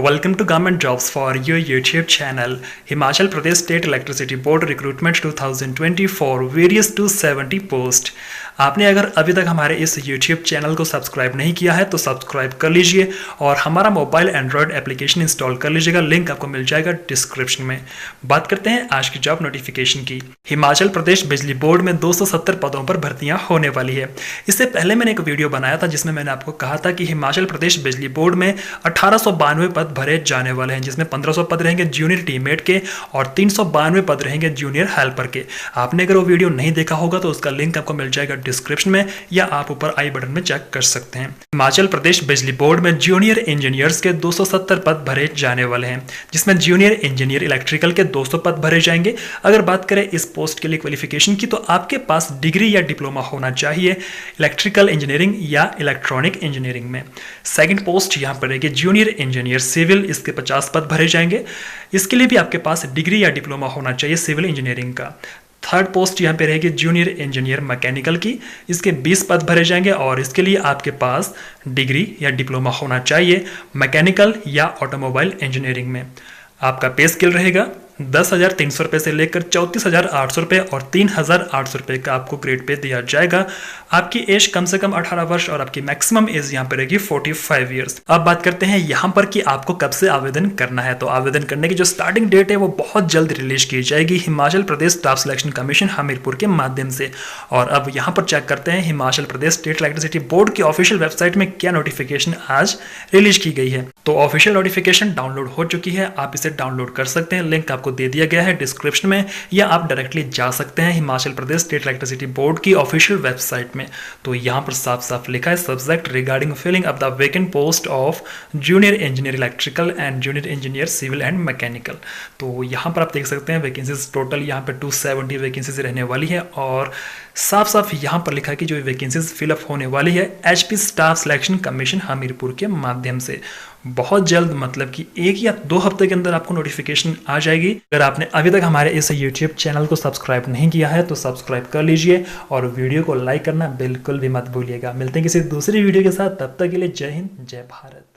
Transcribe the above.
Welcome to Government Jobs for your YouTube channel. Himachal Pradesh State Electricity Board Recruitment 2024 various 270 post. आपने अगर अभी तक हमारे इस YouTube चैनल को सब्सक्राइब नहीं किया है तो सब्सक्राइब कर लीजिए और हमारा मोबाइल एंड्रॉयड एप्लीकेशन इंस्टॉल कर लीजिएगा। लिंक आपको मिल जाएगा डिस्क्रिप्शन में। बात करते हैं आज की जॉब नोटिफिकेशन की। हिमाचल प्रदेश बिजली बोर्ड में 270 पदों पर भर्तियां होने वाली है। इससे पहले मैंने एक वीडियो बनाया था जिसमें मैंने आपको कहा था कि हिमाचल प्रदेश बिजली बोर्ड में 1892 पद भरे जाने वाले हैं, जिसमें 1500 पद रहेंगे जूनियर टीममेट के और 392 पद रहेंगे जूनियर हेल्पर के। आपने अगर वो वीडियो नहीं देखा होगा तो उसका लिंक आपको मिल जाएगा डिस्क्रिप्शन में या आप ऊपर आई बटन में चेक कर सकते हैं। हिमाचल प्रदेश बिजली बोर्ड में जूनियर इंजीनियर्स के 270 पद भरे जाने वाले हैं, जिसमें जूनियर इंजीनियर इलेक्ट्रिकल के 200 पद भरे जाएंगे। अगर बात करें इस पोस्ट के लिए क्वालिफिकेशन की तो आपके पास डिग्री या डिप्लोमा होना चाहिए इलेक्ट्रिकल इंजीनियरिंग या इलेक्ट्रॉनिक इंजीनियरिंग में। सेकंड पोस्ट यहाँ पर रहेगी जूनियर इंजीनियर सिविल, इसके 50 पद भरे जाएंगे। इसके लिए भी आपके पास डिग्री या डिप्लोमा होना चाहिए सिविल इंजीनियरिंग का। थर्ड पोस्ट यहाँ पे रहेगी जूनियर इंजीनियर मैकेनिकल की, इसके 20 पद भरे जाएंगे और इसके लिए आपके पास डिग्री या डिप्लोमा होना चाहिए मैकेनिकल या ऑटोमोबाइल इंजीनियरिंग में। आपका पे स्केल रहेगा 10,300 रुपये से लेकर 34,800 रुपये और 3,800 रुपये का आपको ग्रेड पे दिया जाएगा। आपकी एज कम से कम 18 वर्ष और आपकी मैक्सिमम एज यहाँ पे रहेगी 45 ईयर्स। अब बात करते हैं यहाँ पर कि आपको कब से आवेदन करना है। तो आवेदन करने की जो स्टार्टिंग डेट है वो बहुत जल्द रिलीज की जाएगी Himachal Pradesh staff selection commission Hamirpur के माध्यम से। और अब यहाँ पर चेक करते हैं Himachal Pradesh state electricity board की ऑफिशियल वेबसाइट में क्या नोटिफिकेशन आज रिलीज की गई है। तो ऑफिशियल नोटिफिकेशन डाउनलोड हो चुकी है, आप इसे डाउनलोड कर सकते हैं। लिंक आपको दे दिया गया है डिस्क्रिप्शन में या आप डायरेक्टली जा सकते हैं Himachal Pradesh state electricity board की ऑफिशियल वेबसाइट में। तो यहां पर साफ साफ लिखा है subject regarding filling up the vacant post of junior engineer electrical and junior engineer civil and mechanical. तो यहां पर आप देख सकते हैं वैकेंसीज टोटल यहां पर 270 वैकेंसीज रहने वाली है और साफ साफ यहां पर लिखा है कि जो वैकेंसीज फिलअप होने वाली है HP staff selection commission Hamirpur के माध्यम से। बहुत जल्द मतलब कि 1 या 2 हफ्ते के अंदर आपको नोटिफिकेशन आ जाएगी। अगर आपने अभी तक हमारे इस YouTube चैनल को सब्सक्राइब नहीं किया है तो सब्सक्राइब कर लीजिए और वीडियो को लाइक करना बिल्कुल भी मत भूलिएगा। मिलते हैं किसी दूसरी वीडियो के साथ, तब तक के लिए जय हिंद जय भारत।